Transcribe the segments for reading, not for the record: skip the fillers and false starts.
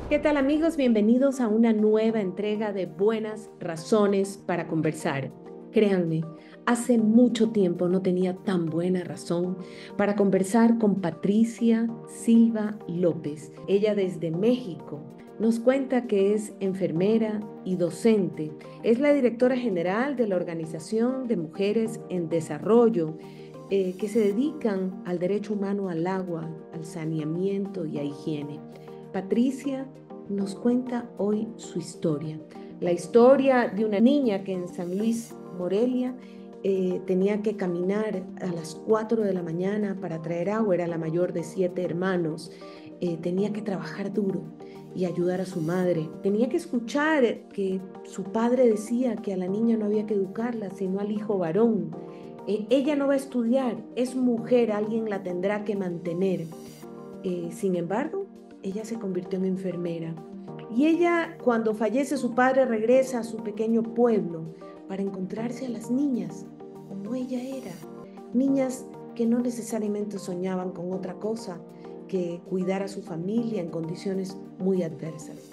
¿Qué tal amigos? Bienvenidos a una nueva entrega de Buenas Razones para Conversar. Créanme, hace mucho tiempo no tenía tan buena razón para conversar con Patricia Silva López. Ella desde México nos cuenta que es enfermera y docente. Es la directora general de la Organización de Mujeres en Desarrollo, que se dedican al derecho humano al agua, al saneamiento y a higiene. Patricia nos cuenta hoy su historia, la historia de una niña que en San Luis, Morelia, tenía que caminar a las 4 de la mañana para traer agua, era la mayor de 7 hermanos, tenía que trabajar duro y ayudar a su madre, tenía que escuchar que su padre decía que a la niña no había que educarla, sino al hijo varón. Ella no va a estudiar, es mujer, alguien la tendrá que mantener. Sin embargo, ella se convirtió en enfermera. Y ella, cuando fallece su padre, regresa a su pequeño pueblo para encontrarse a las niñas, como ella era. Niñas que no necesariamente soñaban con otra cosa que cuidar a su familia en condiciones muy adversas.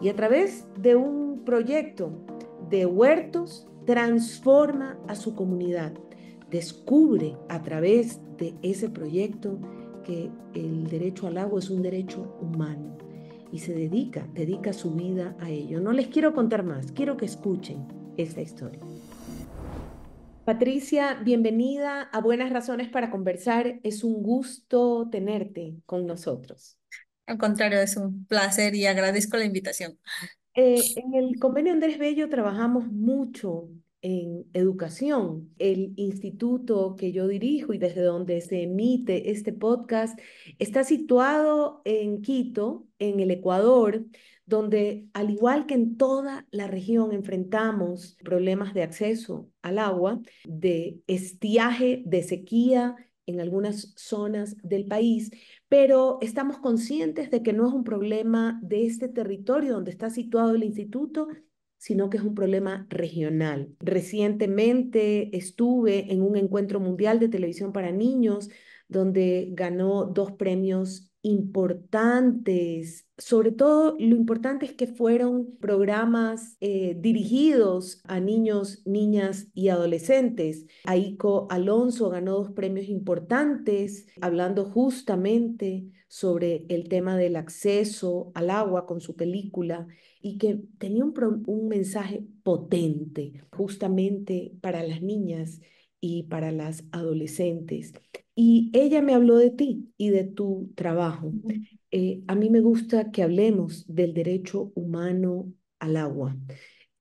Y a través de un proyecto de huertos, transforma a su comunidad. Descubre a través de ese proyecto que el derecho al agua es un derecho humano y se dedica su vida a ello. No les quiero contar más, quiero que escuchen esta historia. Patricia, bienvenida a Buenas Razones para Conversar. Es un gusto tenerte con nosotros. Al contrario, es un placer y agradezco la invitación. En el convenio Andrés Bello trabajamos mucho en educación. El instituto que yo dirijo y desde donde se emite este podcast está situado en Quito, en el Ecuador, donde al igual que en toda la región enfrentamos problemas de acceso al agua, de estiaje, de sequía en algunas zonas del país, pero estamos conscientes de que no es un problema de este territorio donde está situado el instituto, sino que es un problema regional. Recientemente estuve en un encuentro mundial de televisión para niños donde ganó dos premios importantes. Sobre todo, lo importante es que fueron programas dirigidos a niños, niñas y adolescentes. Aiko Alonso ganó dos premios importantes, hablando justamente sobre el tema del acceso al agua con su película y que tenía un mensaje potente justamente para las niñas y para las adolescentes. Y ella me habló de ti y de tu trabajo. A mí me gusta que hablemos del derecho humano al agua.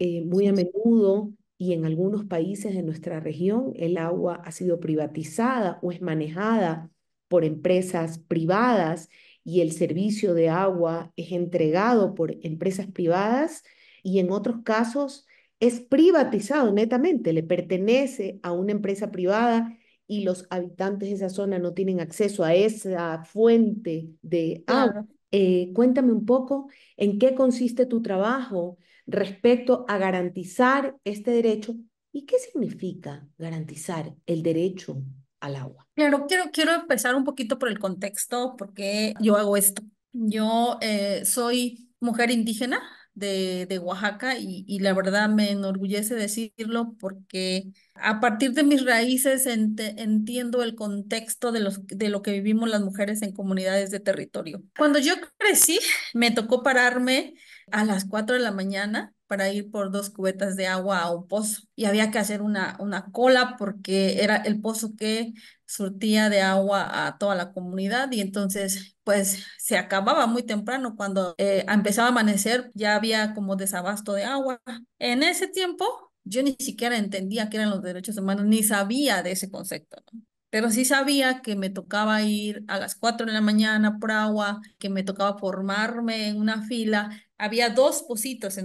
Muy a menudo y en algunos países de nuestra región, el agua ha sido privatizada o es manejada por empresas privadas y el servicio de agua es entregado por empresas privadas y en otros casos es privatizado netamente, le pertenece a una empresa privada y los habitantes de esa zona no tienen acceso a esa fuente de agua. Claro. Cuéntame un poco en qué consiste tu trabajo respecto a garantizar este derecho y qué significa garantizar el derecho al agua. Claro, quiero empezar un poquito por el contexto, porque yo hago esto. Yo soy mujer indígena de Oaxaca y la verdad me enorgullece decirlo porque a partir de mis raíces entiendo el contexto de lo que vivimos las mujeres en comunidades de territorio. Cuando yo crecí, me tocó pararme a las 4 de la mañana para ir por dos cubetas de agua a un pozo y había que hacer una cola porque era el pozo que surtía de agua a toda la comunidad y entonces pues se acababa muy temprano cuando empezaba a amanecer, ya había como desabasto de agua. En ese tiempo yo ni siquiera entendía qué eran los derechos humanos, ni sabía de ese concepto, ¿no? Pero sí sabía que me tocaba ir a las 4 de la mañana por agua, que me tocaba formarme en una fila. Había dos pocitos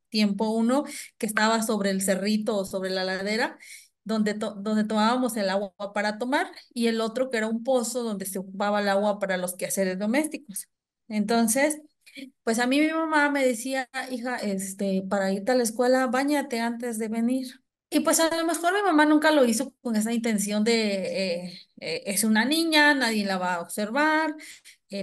tiempo, uno que estaba sobre el cerrito o sobre la ladera donde tomábamos el agua para tomar y el otro que era un pozo donde se ocupaba el agua para los quehaceres domésticos. Entonces, pues a mí mi mamá me decía, hija, para irte a la escuela, báñate antes de venir. Y pues a lo mejor mi mamá nunca lo hizo con esa intención de, es una niña, nadie la va a observar,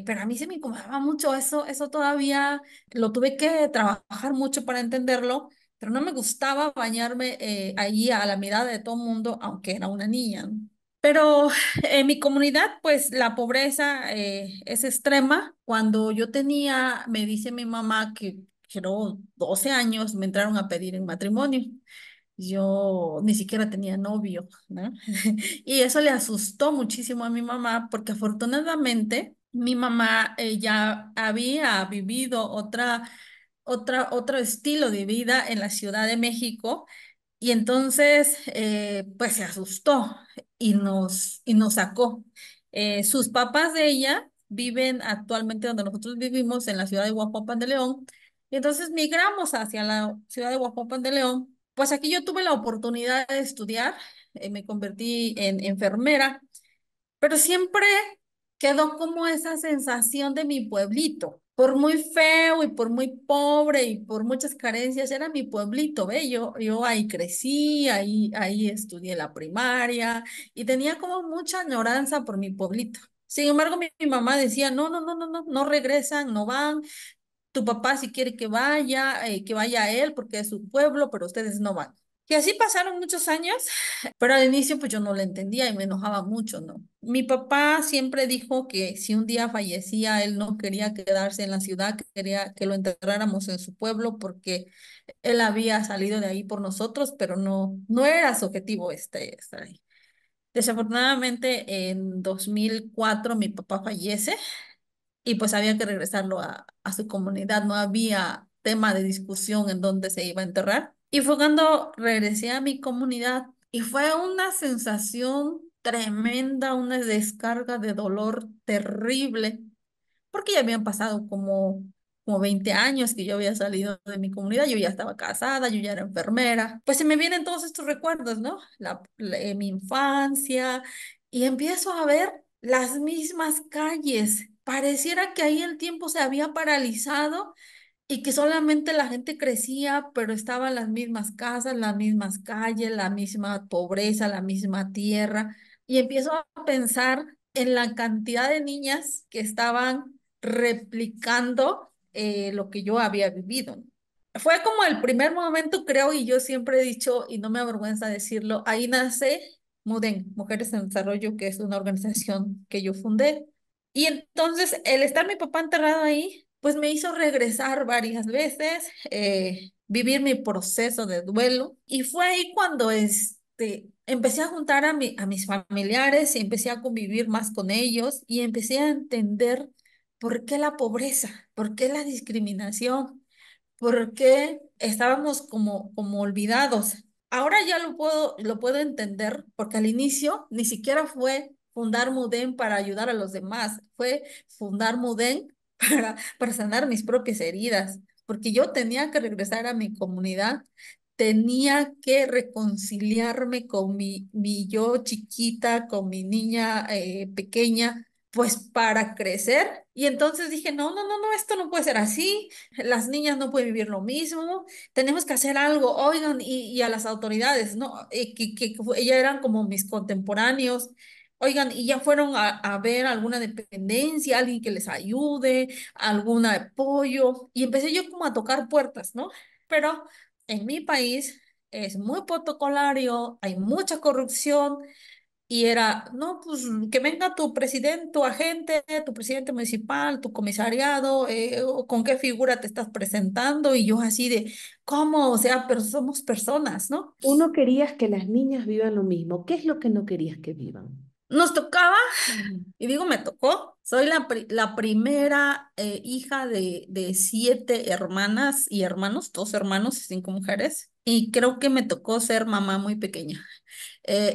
pero a mí se me incomodaba mucho eso todavía lo tuve que trabajar mucho para entenderlo, pero no me gustaba bañarme allí a la mirada de todo el mundo, aunque era una niña, ¿no? Pero en mi comunidad, pues la pobreza es extrema. Cuando yo tenía, me dice mi mamá que creo 12 años, me entraron a pedir en matrimonio. Yo ni siquiera tenía novio, ¿no? Y eso le asustó muchísimo a mi mamá porque afortunadamente mi mamá ya había vivido otro estilo de vida en la Ciudad de México y entonces pues se asustó y nos sacó. Sus papás de ella viven actualmente donde nosotros vivimos en la ciudad de Huajuapan de León y entonces migramos hacia la ciudad de Huajuapan de León. Pues aquí yo tuve la oportunidad de estudiar, me convertí en enfermera, pero siempre quedó como esa sensación de mi pueblito. Por muy feo y por muy pobre y por muchas carencias, era mi pueblito, ¿ve? Yo ahí crecí, ahí estudié la primaria y tenía como mucha añoranza por mi pueblito. Sin embargo, mi mamá decía, no, no, no, no, no, no regresan, no van. Tu papá si quiere que vaya a él porque es su pueblo, pero ustedes no van. Y así pasaron muchos años, pero al inicio pues yo no lo entendía y me enojaba mucho, ¿no? Mi papá siempre dijo que si un día fallecía, él no quería quedarse en la ciudad, que quería que lo enterráramos en su pueblo porque él había salido de ahí por nosotros, pero no era su objetivo estar ahí. Desafortunadamente en 2004 mi papá fallece y pues había que regresarlo a su comunidad, no había tema de discusión en dónde se iba a enterrar. Y fue cuando regresé a mi comunidad y fue una sensación tremenda, una descarga de dolor terrible porque ya habían pasado como 20 años que yo había salido de mi comunidad, yo ya estaba casada, yo ya era enfermera, pues se me vienen todos estos recuerdos, ¿no? Mi infancia, y empiezo a ver las mismas calles. Pareciera que ahí el tiempo se había paralizado y que solamente la gente crecía, pero estaban las mismas casas, las mismas calles, la misma pobreza, la misma tierra. Y empiezo a pensar en la cantidad de niñas que estaban replicando lo que yo había vivido. Fue como el primer momento, creo, y yo siempre he dicho, y no me avergüenza decirlo, ahí nace MUDEN, Mujeres en Desarrollo, que es una organización que yo fundé. Y entonces el estar mi papá enterrado ahí, pues me hizo regresar varias veces, vivir mi proceso de duelo. Y fue ahí cuando empecé a juntar a mis familiares y empecé a convivir más con ellos y empecé a entender por qué la pobreza, por qué la discriminación, por qué estábamos como olvidados. Ahora ya lo puedo entender porque al inicio ni siquiera fue fundar Muden para ayudar a los demás, fue fundar Muden para sanar mis propias heridas, porque yo tenía que regresar a mi comunidad, tenía que reconciliarme con mi yo chiquita, con mi niña pequeña, pues para crecer. Y entonces dije, no, no, no, no, esto no puede ser así, las niñas no pueden vivir lo mismo, tenemos que hacer algo, oigan, y a las autoridades, ¿no? Ellas eran como mis contemporáneos. Oigan, y ya fueron a ver alguna dependencia, alguien que les ayude, algún apoyo, y empecé yo como a tocar puertas, ¿no? Pero en mi país es muy protocolario, hay mucha corrupción, y era, no, pues que venga tu presidente, tu agente, tu presidente municipal, tu comisariado, o con qué figura te estás presentando, y yo así de, ¿cómo? O sea, pero somos personas, ¿no? Uno querías que las niñas vivan lo mismo. ¿Qué es lo que no querías que vivan? Nos tocaba, y digo me tocó, soy la primera hija de 7 hermanas y hermanos, 2 hermanos y 5 mujeres, y creo que me tocó ser mamá muy pequeña.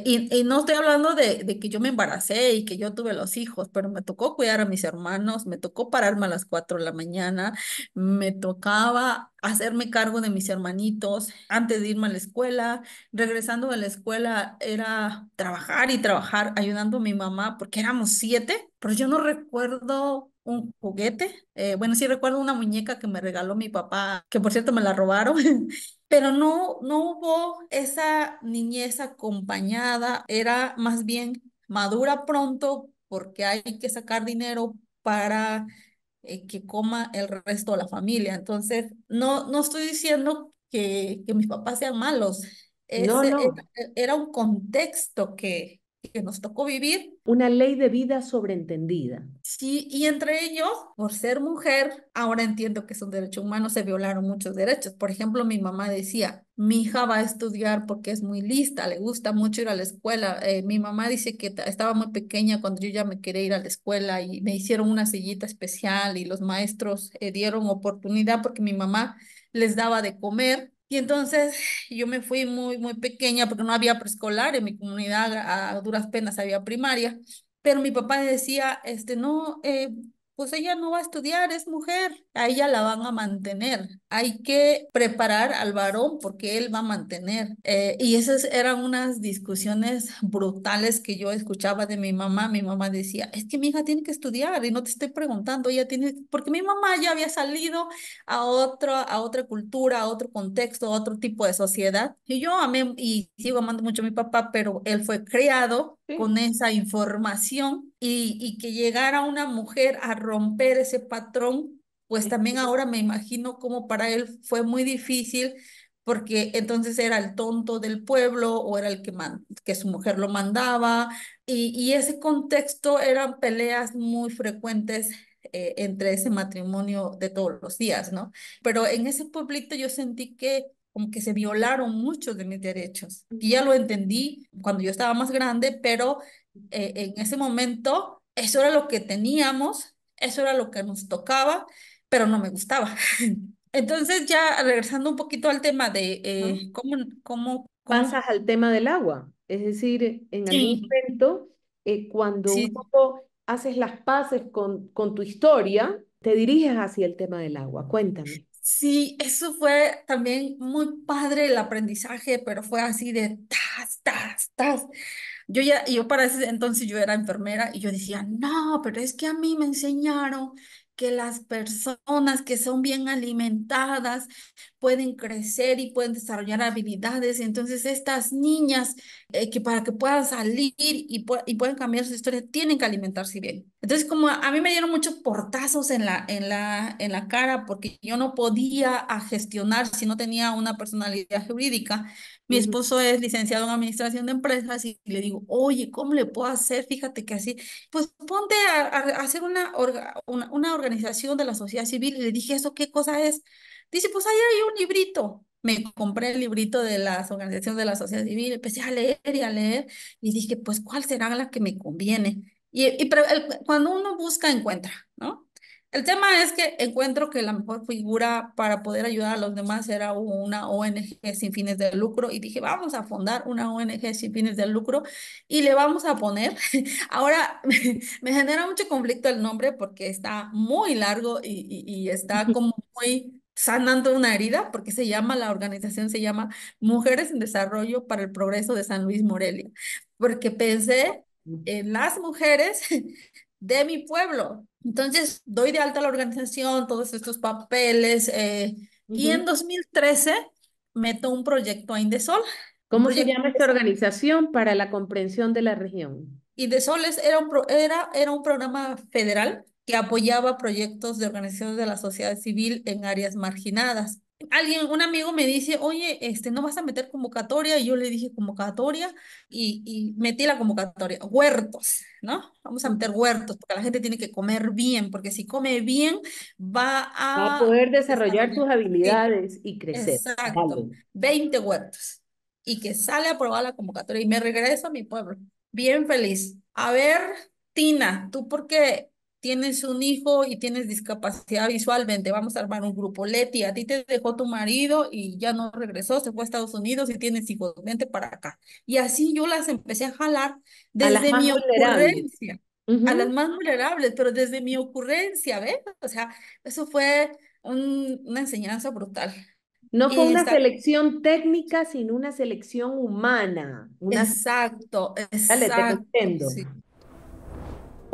Y no estoy hablando de que yo me embaracé y que yo tuve los hijos, pero me tocó cuidar a mis hermanos, me tocó pararme a las 4 de la mañana, me tocaba hacerme cargo de mis hermanitos antes de irme a la escuela. Regresando de la escuela era trabajar y trabajar ayudando a mi mamá porque éramos 7, pero yo no recuerdo un juguete. Bueno, sí recuerdo una muñeca que me regaló mi papá, que por cierto me la robaron. Pero no hubo esa niñez acompañada, era más bien madura pronto porque hay que sacar dinero para que coma el resto de la familia. Entonces, no estoy diciendo que mis papás sean malos. No, Ese no. era un contexto que nos tocó vivir. Una ley de vida sobreentendida. Sí, y entre ellos, por ser mujer, ahora entiendo que es un derecho humano, se violaron muchos derechos. Por ejemplo, mi mamá decía, mi hija va a estudiar porque es muy lista, le gusta mucho ir a la escuela. Mi mamá dice que estaba muy pequeña cuando yo ya me quería ir a la escuela y me hicieron una sillita especial y los maestros dieron oportunidad porque mi mamá les daba de comer. Y entonces yo me fui muy pequeña porque no había preescolar en mi comunidad, a duras penas había primaria. Pero mi papá decía, no, pues ella no va a estudiar, es mujer, a ella la van a mantener. Hay que preparar al varón porque él va a mantener. Y esas eran unas discusiones brutales que yo escuchaba de mi mamá. Mi mamá decía, es que mi hija tiene que estudiar y no te estoy preguntando, ella tiene, porque mi mamá ya había salido a otra cultura, a otro contexto, a otro tipo de sociedad. Y yo amé y sigo amando mucho a mi papá, pero él fue criado Sí. con esa información y que llegara una mujer a romper ese patrón, pues también ahora me imagino como para él fue muy difícil porque entonces era el tonto del pueblo o era el que su mujer lo mandaba y ese contexto eran peleas muy frecuentes entre ese matrimonio de todos los días, ¿no? Pero en ese pueblito yo sentí que como que se violaron muchos de mis derechos. Y ya lo entendí cuando yo estaba más grande, pero en ese momento eso era lo que teníamos, eso era lo que nos tocaba, pero no me gustaba. Entonces ya regresando un poquito al tema de Ujú. cómo, Pasas al tema del agua. Es decir, en algún sí, momento, cuando un sí, poco haces las paces con tu historia, te diriges hacia el tema del agua. Cuéntame. sí, eso fue también muy padre el aprendizaje, pero fue así de tas, tas, tas. Yo para ese entonces yo era enfermera y yo decía, no, pero es que a mí me enseñaron que las personas que son bien alimentadas pueden crecer y pueden desarrollar habilidades. Entonces estas niñas que para que puedan salir y puedan cambiar su historia tienen que alimentarse bien. Entonces como a mí me dieron muchos portazos en la cara porque yo no podía gestionar si no tenía una personalidad jurídica. Mi Ujú, esposo es licenciado en administración de empresas y le digo, oye, ¿cómo le puedo hacer? Fíjate que así, pues ponte a hacer una organización de la sociedad civil. Y le dije, ¿eso qué cosa es? Dice, pues ahí hay un librito. Me compré el librito de las organizaciones de la sociedad civil, empecé a leer y a leer y dije, pues, ¿cuál será la que me conviene? Pero cuando uno busca, encuentra, ¿no? El tema es que encuentro que la mejor figura para poder ayudar a los demás era una ONG sin fines de lucro y dije, vamos a fundar una ONG sin fines de lucro y le vamos a poner, ahora me genera mucho conflicto el nombre porque está muy largo y está ujú, como muy sanando una herida porque la organización se llama Mujeres en Desarrollo para el Progreso de San Luis Morelia, porque pensé en las mujeres de mi pueblo. Entonces, doy de alta a la organización, todos estos papeles, y en ujú. 2013 meto un proyecto a Indesol, un ¿Cómo se proyecto llama esta organización para la comprensión de la región? Indesol era un programa federal que apoyaba proyectos de organizaciones de la sociedad civil en áreas marginadas. Un amigo me dice, oye, ¿no vas a meter convocatoria? Y yo le dije convocatoria y metí la convocatoria. Huertos, ¿no? Vamos a meter Ujú. huertos porque la gente tiene que comer bien, porque si come bien va Va a a poder desarrollar desarrollar. sus Sí, habilidades y crecer. exacto. Vale. 20 huertos. Y que sale aprobada la convocatoria y me regreso a mi pueblo. Bien feliz. A ver, Tina, tú porque tienes un hijo y tienes discapacidad visual, vente, vamos a armar un grupo. Leti, a ti te dejó tu marido y ya no regresó, se fue a Estados Unidos y tienes hijos, vente para acá. Y así yo las empecé a jalar A las desde más mi vulnerables. ocurrencia, a las Ujú. más vulnerables, pero desde mi ocurrencia, ¿ves? O sea, eso fue una enseñanza brutal. No fue Y una está, selección técnica, sino una selección humana. exacto, Dale, te exacto, comprendo. sí.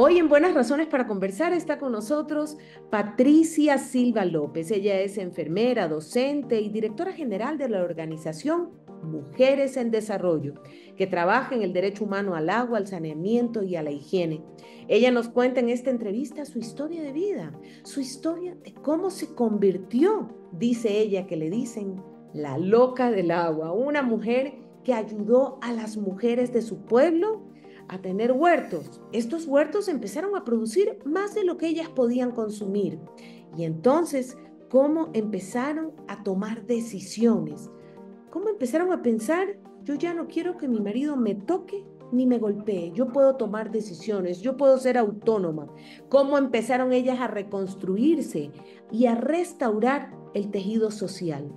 Hoy en Buenas Razones para Conversar está con nosotros Patricia Silva López. Ella es enfermera, docente y directora general de la organización Mujeres en Desarrollo, que trabaja en el derecho humano al agua, al saneamiento y a la higiene. Ella nos cuenta en esta entrevista su historia de vida, su historia de cómo se convirtió, dice ella, que le dicen la loca del agua, una mujer que ayudó a las mujeres de su pueblo a tener huertos. Estos huertos empezaron a producir más de lo que ellas podían consumir. Y entonces, ¿cómo empezaron a tomar decisiones? ¿Cómo empezaron a pensar, yo ya no quiero que mi marido me toque ni me golpee, yo puedo tomar decisiones, yo puedo ser autónoma? ¿Cómo empezaron ellas a reconstruirse y a restaurar el tejido social?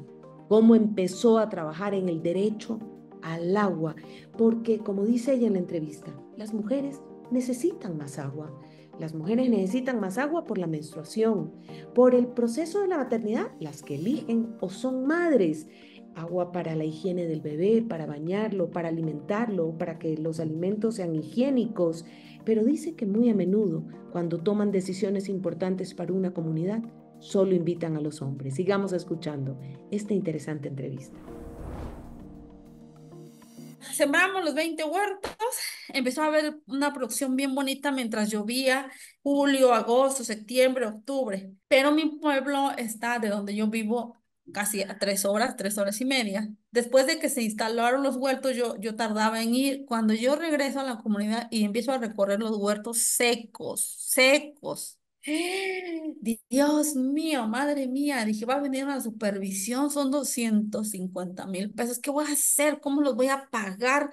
¿Cómo empezó a trabajar en el derecho al agua? Porque, como dice ella en la entrevista, las mujeres necesitan más agua. Las mujeres necesitan más agua por la menstruación, por el proceso de la maternidad, las que eligen o son madres, agua para la higiene del bebé, para bañarlo, para alimentarlo, para que los alimentos sean higiénicos. Pero dice que muy a menudo, cuando toman decisiones importantes para una comunidad, solo invitan a los hombres. Sigamos escuchando esta interesante entrevista. Sembramos los 20 huertos, empezó a haber una producción bien bonita mientras llovía, julio, agosto, septiembre, octubre, pero mi pueblo está de donde yo vivo casi a 3 horas, 3 horas y media. Después de que se instalaron los huertos, yo tardaba en ir. Cuando yo regreso a la comunidad y empiezo a recorrer los huertos secos, secos. Dios mío, madre mía, dije, va a venir una supervisión, son 250,000 pesos. ¿Qué voy a hacer? ¿Cómo los voy a pagar?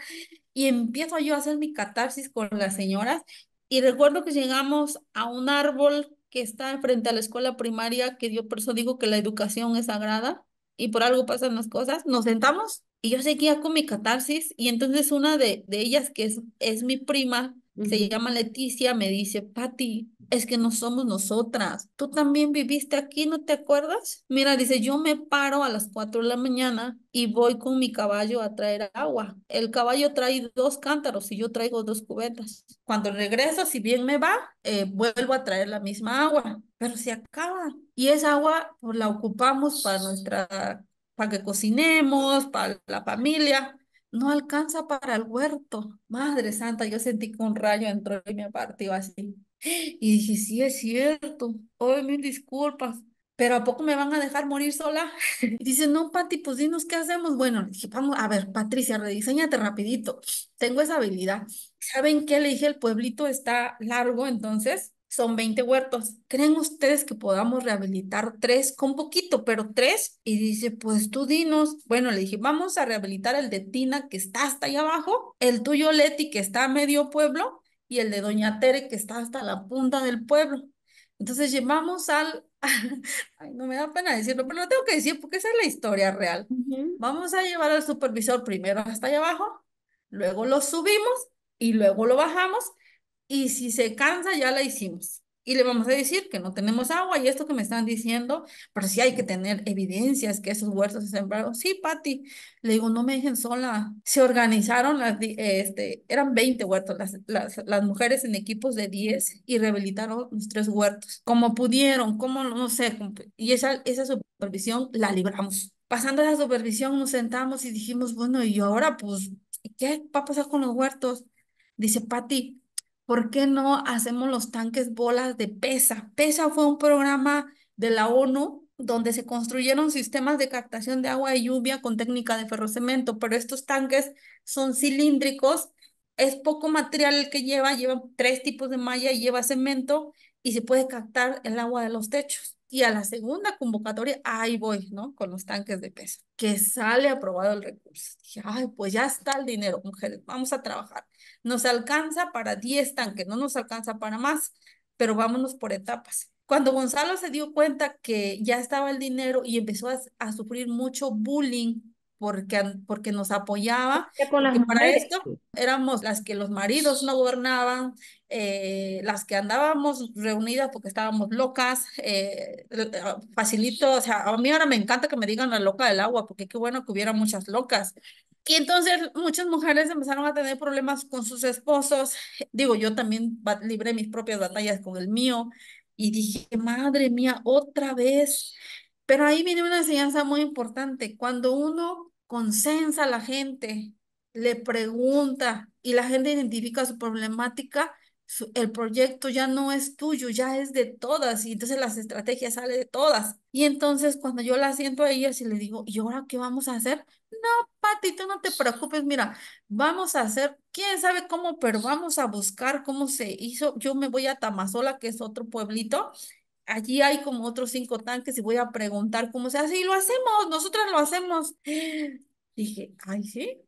Y empiezo yo a hacer mi catarsis con las señoras. Y recuerdo que llegamos a un árbol que está frente a la escuela primaria, que yo por eso digo que la educación es sagrada y por algo pasan las cosas. Nos sentamos y yo seguía con mi catarsis. Y entonces una de ellas, que es mi prima, se Ujú. llama Leticia, me dice, Pati, es que no somos nosotras. Tú también viviste aquí, ¿no te acuerdas? Mira, dice, yo me paro a las 4 de la mañana y voy con mi caballo a traer agua. El caballo trae 2 cántaros y yo traigo 2 cubetas. Cuando regreso, si bien me va, vuelvo a traer la misma agua, pero se acaba. Y esa agua pues, la ocupamos para que cocinemos, para la familia. No alcanza para el huerto. Madre Santa, yo sentí que un rayo entró y me partió así. Y dije, sí, es cierto. Oh, mil disculpas. Pero ¿a poco me van a dejar morir sola? Y dice, no, Pati, pues dinos qué hacemos. Bueno, le dije, vamos, a ver, Patricia, rediseñate rapidito. Tengo esa habilidad. ¿Saben qué? Le dije, el pueblito está largo, entonces son 20 huertos. ¿Creen ustedes que podamos rehabilitar tres con poquito, pero tres? Y dice, pues tú dinos. Bueno, le dije, vamos a rehabilitar el de Tina, que está hasta allá abajo, el tuyo, Leti, que está a medio pueblo, y el de Doña Tere, que está hasta la punta del pueblo. Entonces llevamos al, ay, no me da pena decirlo, pero lo tengo que decir porque esa es la historia real. Ujú. Vamos a llevar al supervisor primero hasta allá abajo, luego lo subimos y luego lo bajamos y si se cansa ya la hicimos. Y le vamos a decir que no tenemos agua y esto que me están diciendo, pero sí hay que tener evidencias que esos huertos se sembraron. Sí, Pati, le digo, no me dejen sola. Se organizaron, eran 20 huertos, las mujeres en equipos de 10 y rehabilitaron los 3 huertos. Como pudieron, como no sé, y esa supervisión la libramos. Pasando la supervisión nos sentamos y dijimos, bueno, y ahora pues, ¿qué va a pasar con los huertos? Dice Pati, ¿por qué no hacemos los tanques bolas de PESA? PESA fue un programa de la ONU donde se construyeron sistemas de captación de agua de lluvia con técnica de ferrocemento, pero estos tanques son cilíndricos, es poco material el que lleva 3 tipos de malla y lleva cemento y se puede captar el agua de los techos. Y a la segunda convocatoria, ahí voy, ¿no? Con los tanques de PESA, que sale aprobado el recurso. Dije, ay, pues ya está el dinero, mujeres, vamos a trabajar. Nos alcanza para 10 tanques, no nos alcanza para más, pero vámonos por etapas. Cuando Gonzalo se dio cuenta que ya estaba el dinero y empezó a sufrir mucho bullying porque nos apoyaba, Ya con las porque para mujeres. esto éramos las que los maridos no gobernaban, las que andábamos reunidas porque estábamos locas, facilito, o sea, a mí ahora me encanta que me digan la loca del agua, porque qué bueno que hubiera muchas locas, Y entonces muchas mujeres empezaron a tener problemas con sus esposos. Digo, yo también libré mis propias batallas con el mío y dije, madre mía, otra vez. Pero ahí viene una enseñanza muy importante. Cuando uno consensa a la gente, le pregunta y la gente identifica su problemática, el proyecto ya no es tuyo, ya es de todas y entonces las estrategias salen de todas. Y entonces cuando yo la siento a ellas y le digo, ¿y ahora qué vamos a hacer? Pati, tú no te preocupes, mira, vamos a hacer, quién sabe cómo, pero vamos a buscar cómo se hizo. Yo me voy a Tamazola, que es otro pueblito. Allí hay como otros 5 tanques y voy a preguntar cómo se hace y lo hacemos, nosotras lo hacemos. Dije, ay, sí.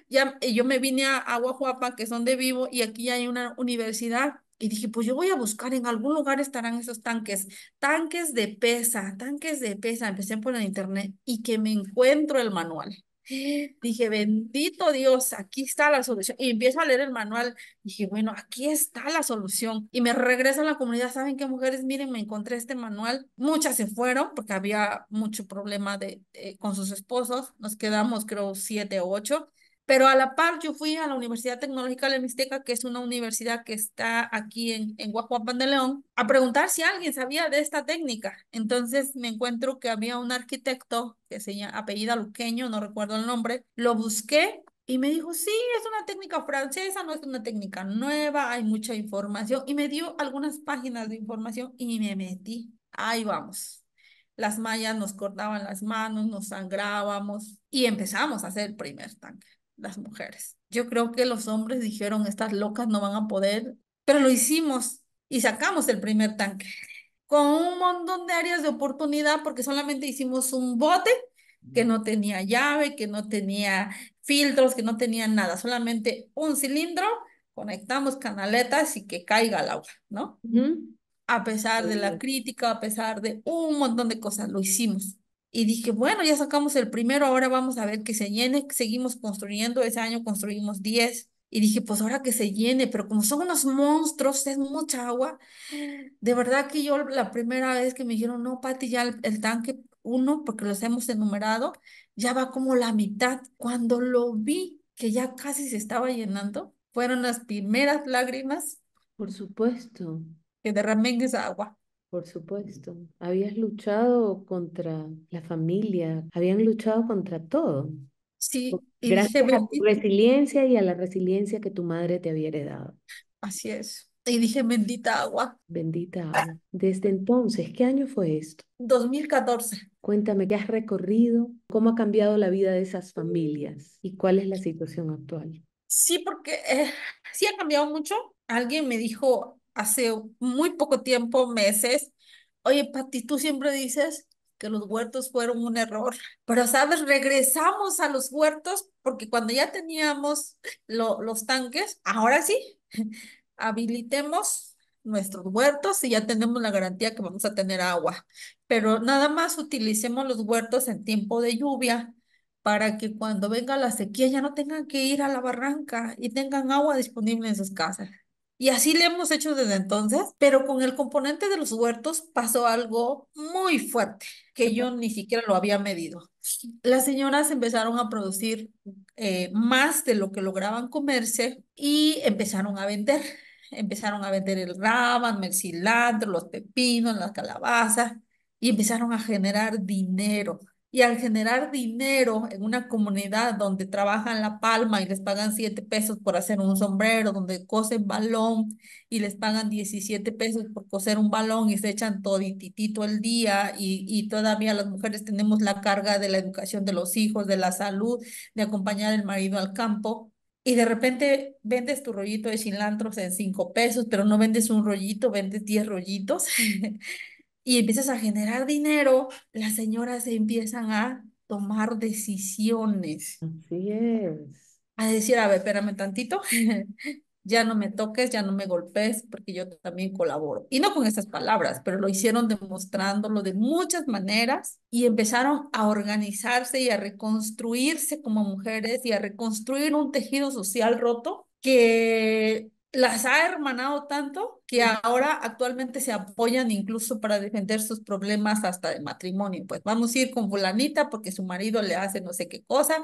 Ya, yo me vine a Aguajuapa, que es donde vivo, y aquí hay una universidad. Y dije, pues yo voy a buscar, en algún lugar estarán esos tanques, tanques de pesa, tanques de pesa. Empecé por el internet y que me encuentro el manual. Dije, bendito Dios, aquí está la solución. Y empiezo a leer el manual. Dije, bueno, aquí está la solución. Y me regreso a la comunidad. ¿Saben qué, mujeres? Miren, me encontré este manual. Muchas se fueron porque había mucho problema con sus esposos. Nos quedamos, creo, 7 o 8. Pero a la par, yo fui a la Universidad Tecnológica de la Mixteca, que es una universidad que está aquí en Guajuapan de León, a preguntar si alguien sabía de esta técnica. Entonces me encuentro que había un arquitecto que se llama apellida Luqueño, no recuerdo el nombre. Lo busqué y me dijo, sí, es una técnica francesa, no es una técnica nueva, hay mucha información. Y me dio algunas páginas de información y me metí. Ahí vamos. Las mallas nos cortaban las manos, nos sangrábamos y empezamos a hacer el primer tanque, las mujeres. Yo creo que los hombres dijeron, estas locas no van a poder, pero lo hicimos y sacamos el primer tanque con un montón de áreas de oportunidad porque solamente hicimos un bote que no tenía llave, que no tenía filtros, que no tenía nada, solamente un cilindro, conectamos canaletas y que caiga el agua, ¿no? Ujú. A pesar de la crítica, a pesar de un montón de cosas, lo hicimos. Y dije, bueno, ya sacamos el primero, ahora vamos a ver que se llene, seguimos construyendo, ese año construimos 10. Y dije, pues ahora que se llene, pero como son unos monstruos, es mucha agua. De verdad que yo la primera vez que me dijeron, no, Pati, ya el tanque uno, porque los hemos enumerado, ya va como la mitad. Cuando lo vi, que ya casi se estaba llenando, fueron las primeras lágrimas Por supuesto, que derramé en esa agua. por supuesto. Habías luchado contra la familia, habían luchado contra todo, Sí, y dije, gracias a tu bendito, resiliencia y a la resiliencia que tu madre te había heredado. así es. Y dije, bendita agua. Bendita agua. Desde entonces, ¿qué año fue esto? 2014. Cuéntame qué has recorrido, cómo ha cambiado la vida de esas familias y cuál es la situación actual. Sí, porque sí ha cambiado mucho. Alguien me dijo hace muy poco tiempo, meses, oye, Pati, tú siempre dices que los huertos fueron un error, pero sabes, regresamos a los huertos porque cuando ya teníamos los tanques, ahora sí, habilitemos nuestros huertos y ya tenemos la garantía que vamos a tener agua, pero nada más utilicemos los huertos en tiempo de lluvia para que cuando venga la sequía ya no tengan que ir a la barranca y tengan agua disponible en sus casas. Y así le hemos hecho desde entonces, pero con el componente de los huertos pasó algo muy fuerte que yo ni siquiera lo había medido. Las señoras empezaron a producir más de lo que lograban comerse y empezaron a vender. Empezaron a vender el rábano, el cilantro, los pepinos, las calabazas y empezaron a generar dinero. Y al generar dinero en una comunidad donde trabajan la palma y les pagan 7 pesos por hacer un sombrero, donde cosen balón y les pagan 17 pesos por coser un balón y se echan todititito el día y todavía las mujeres tenemos la carga de la educación de los hijos, de la salud, de acompañar al marido al campo. Y de repente vendes tu rollito de cilantros en 5 pesos, pero no vendes un rollito, vendes 10 rollitos. Y empiezas a generar dinero, las señoras empiezan a tomar decisiones, Así es. a decir, a ver, espérame tantito, ya no me toques, ya no me golpes, porque yo también colaboro. Y no con estas palabras, pero lo hicieron demostrándolo de muchas maneras y empezaron a organizarse y a reconstruirse como mujeres y a reconstruir un tejido social roto que las ha hermanado tanto que ahora actualmente se apoyan incluso para defender sus problemas hasta de matrimonio. Pues vamos a ir con fulanita porque su marido le hace no sé qué cosa,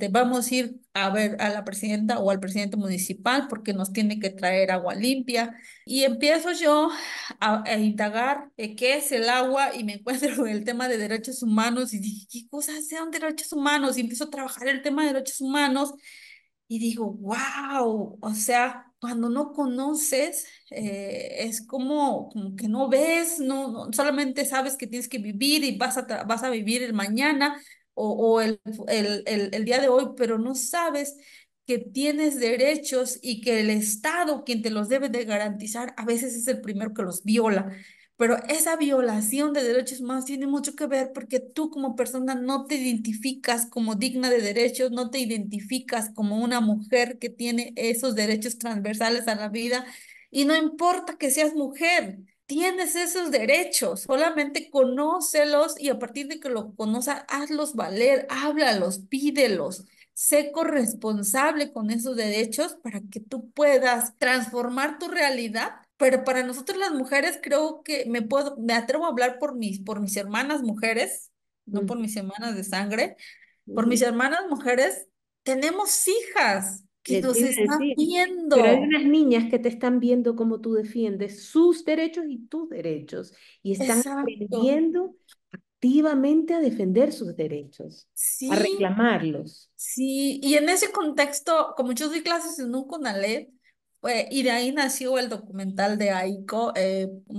vamos a ir a ver a la presidenta o al presidente municipal porque nos tiene que traer agua limpia. Y empiezo yo a indagar qué es el agua y me encuentro con el tema de derechos humanos y dije, ¿qué cosas sean derechos humanos? Y empiezo a trabajar el tema de derechos humanos y digo, wow, o sea, cuando no conoces, es como que no ves, solamente sabes que tienes que vivir y vas a vivir el mañana o el día de hoy, pero no sabes que tienes derechos y que el Estado, quien te los debe de garantizar, a veces es el primero que los viola. Pero esa violación de derechos humanos tiene mucho que ver porque tú como persona no te identificas como digna de derechos, no te identificas como una mujer que tiene esos derechos transversales a la vida y no importa que seas mujer, tienes esos derechos, solamente conócelos y a partir de que lo conozcas, hazlos valer, háblalos, pídelos. Sé corresponsable con esos derechos para que tú puedas transformar tu realidad, pero para nosotros las mujeres creo que me atrevo a hablar por mis hermanas mujeres, no por Ujú, mis hermanas de sangre, por mis ujú. hermanas mujeres, tenemos hijas que Te nos iba a están decir, pero hay viendo. unas niñas que te están viendo cómo tú defiendes sus derechos y tus derechos y están Exacto. aprendiendo activamente a defender sus derechos, a Sí, reclamarlos. sí, y en ese contexto, como yo doy clases en un CONALEP, y de ahí nació el documental de AICO,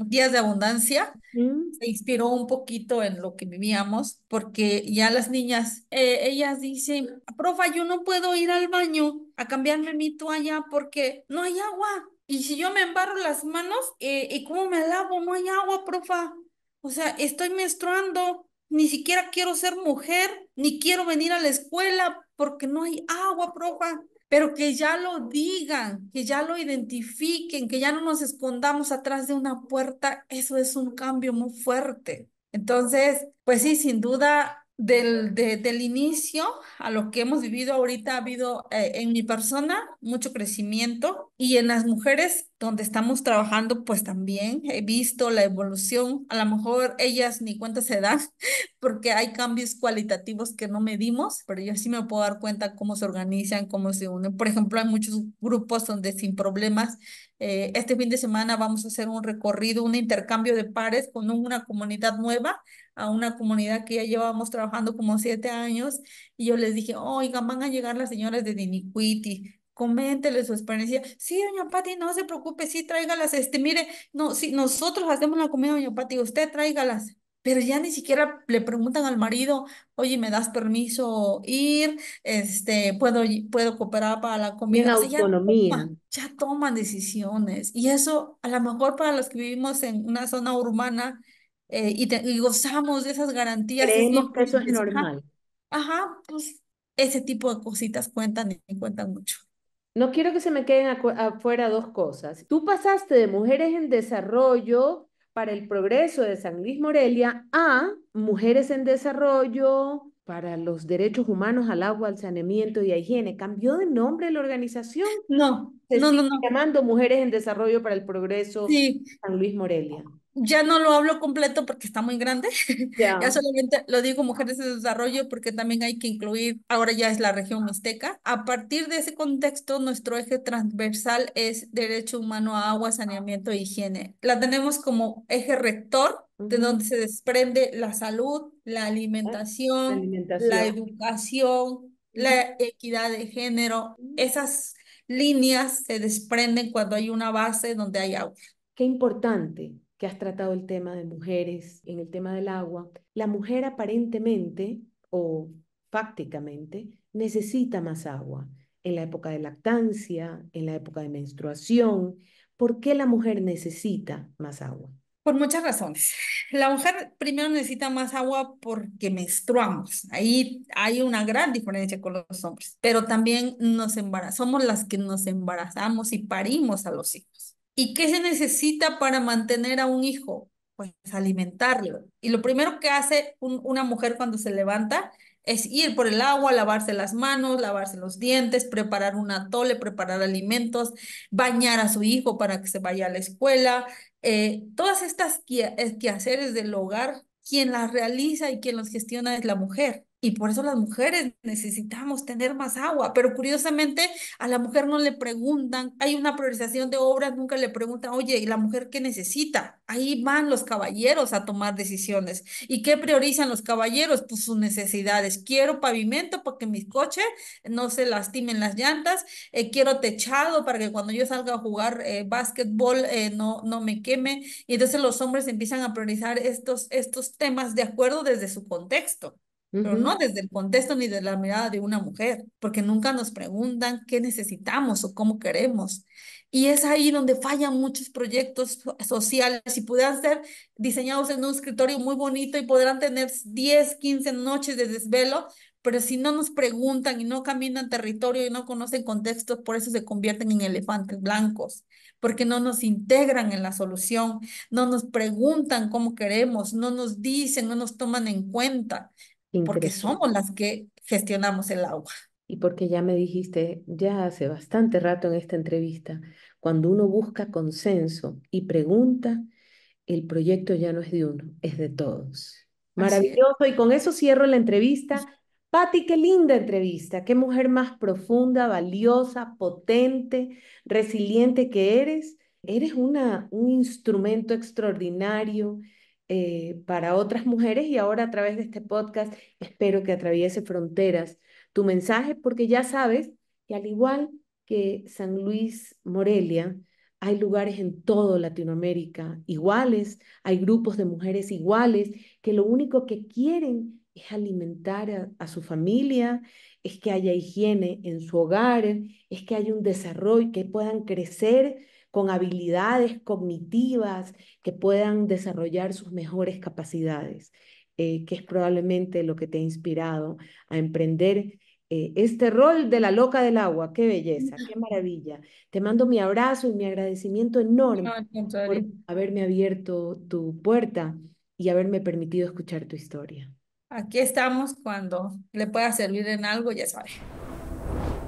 Días de Abundancia, ¿Mm? se inspiró un poquito en lo que vivíamos, porque ya las niñas, ellas dicen, profa, yo no puedo ir al baño a cambiarme mi toalla porque no hay agua. Y si yo me embarro las manos, ¿y cómo me lavo? No hay agua, profa. O sea, estoy menstruando, ni siquiera quiero ser mujer, ni quiero venir a la escuela porque no hay agua, profa. Pero que ya lo digan, que ya lo identifiquen, que ya no nos escondamos atrás de una puerta, eso es un cambio muy fuerte. Entonces, pues sí, sin duda, del inicio a lo que hemos vivido ahorita ha habido en mi persona mucho crecimiento y en las mujeres donde estamos trabajando, pues también he visto la evolución. A lo mejor ellas ni cuenta se dan porque hay cambios cualitativos que no medimos, pero yo sí me puedo dar cuenta cómo se organizan, cómo se unen. Por ejemplo, hay muchos grupos donde sin problemas, este fin de semana vamos a hacer un recorrido, un intercambio de pares con una comunidad nueva a una comunidad que ya llevábamos trabajando como 7 años y yo les dije, oigan, van a llegar las señoras de Diniquiti. Coméntele su experiencia. Sí, doña Pati, no se preocupe, sí, tráigalas. Mire, no, si nosotros hacemos la comida, doña Pati, usted tráigalas. Pero ya ni siquiera le preguntan al marido, oye, ¿me das permiso ir? ¿Puedo cooperar para la En comida? O sea, autonomía. ya toman decisiones. Y eso, a lo mejor para los que vivimos en una zona urbana y gozamos de esas garantías, es Creemos bien que eso es difícil. Ajá, normal. ajá, pues ese tipo de cositas cuentan y cuentan mucho. No quiero que se me queden afuera dos cosas. Tú pasaste de Mujeres en Desarrollo para el Progreso de San Luis Morelia a Mujeres en Desarrollo para los Derechos Humanos al Agua, al Saneamiento y a Higiene. Cambió de nombre la organización. No, Se no, no, sigue no. llamando Mujeres en Desarrollo para el Progreso Sí, San Luis Morelia. ya no lo hablo completo porque está muy grande. Ya Ya. solamente lo digo mujeres de desarrollo porque también hay que incluir, ahora ya es la región mixteca. A partir de ese contexto, nuestro eje transversal es derecho humano a agua, saneamiento e higiene. La tenemos como eje rector, de Ujú. donde se desprende la salud, la ¿Eh? alimentación, la Alimentación. educación, Ujú. la equidad de género. Esas líneas se desprenden cuando hay una base donde hay agua. Qué importante que has tratado el tema de mujeres en el tema del agua. La mujer aparentemente o fácticamente necesita más agua en la época de lactancia, en la época de menstruación. ¿Por qué la mujer necesita más agua? Por muchas razones. La mujer primero necesita más agua porque menstruamos. Ahí hay una gran diferencia con los hombres, pero también nos embarazamos, somos las que nos embarazamos y parimos a los hijos. ¿Y qué se necesita para mantener a un hijo? Pues alimentarlo. Y lo primero que hace una mujer cuando se levanta Es ir por el agua, lavarse las manos, lavarse los dientes, preparar un atole, preparar alimentos, bañar a su hijo para que se vaya a la escuela. Todas estas quehaceres del hogar, quien las realiza y quien los gestiona es la mujer. Y por eso las mujeres necesitamos tener más agua. Pero curiosamente a la mujer no le preguntan, hay una priorización de obras, nunca le preguntan, oye, ¿y la mujer qué necesita? Ahí van los caballeros a tomar decisiones. ¿Y qué priorizan los caballeros? Pues sus necesidades. Quiero pavimento para que mis coches no se lastimen las llantas. Quiero techado para que cuando yo salga a jugar básquetbol no me queme. Y entonces los hombres empiezan a priorizar estos temas de acuerdo desde su contexto, pero Ujú. no desde el contexto ni de la mirada de una mujer, porque nunca nos preguntan qué necesitamos o cómo queremos. Y es ahí donde fallan muchos proyectos sociales y pudieran ser diseñados en un escritorio muy bonito y podrán tener 10 15 noches de desvelo, pero si no nos preguntan y no caminan territorio y no conocen contextos, por eso se convierten en elefantes blancos, porque no nos integran en la solución, no nos preguntan cómo queremos, no nos dicen, no nos toman en cuenta, porque Interesante. somos las que gestionamos el agua. Y porque ya me dijiste ya hace bastante rato en esta entrevista, cuando uno busca consenso y pregunta, el proyecto ya no es de uno, es de todos. Así es. Maravilloso. Y con eso cierro la entrevista. Patti, qué linda entrevista. Qué mujer más profunda, valiosa, potente, resiliente que eres. Eres un instrumento extraordinario para otras mujeres y ahora a través de este podcast espero que atraviese fronteras tu mensaje porque ya sabes que al igual que San Luis Morelia, hay lugares en toda Latinoamérica iguales, hay grupos de mujeres iguales que lo único que quieren es alimentar a su familia, es que haya higiene en su hogar, es que haya un desarrollo, que puedan crecer con habilidades cognitivas, que puedan desarrollar sus mejores capacidades, que es probablemente lo que te ha inspirado a emprender este rol de la loca del agua. Qué belleza, qué maravilla. Te mando mi abrazo y mi agradecimiento No, enorme al por contrario. haberme abierto tu puerta y haberme permitido escuchar tu historia. Aquí estamos cuando le pueda servir en algo, ya sabe.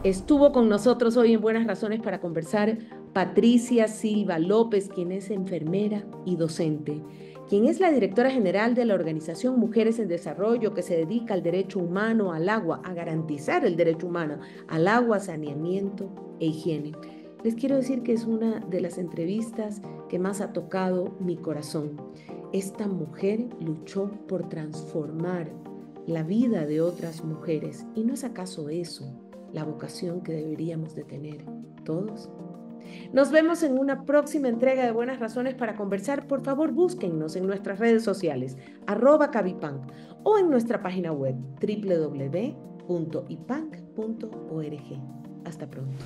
Estuvo con nosotros hoy en Buenas Razones para conversar Patricia Silva López, quien es enfermera y docente, quien es la directora general de la organización Mujeres en Desarrollo, que se dedica al derecho humano al agua, a garantizar el derecho humano al agua, saneamiento e higiene. Les quiero decir que es una de las entrevistas que más ha tocado mi corazón. Esta mujer luchó por transformar la vida de otras mujeres. ¿Y no es acaso eso la vocación que deberíamos de tener todos? Nos vemos en una próxima entrega de Buenas Razones para conversar. Por favor, búsquennos en nuestras redes sociales, @Cavipank, o en nuestra página web, www.ipank.org. Hasta pronto.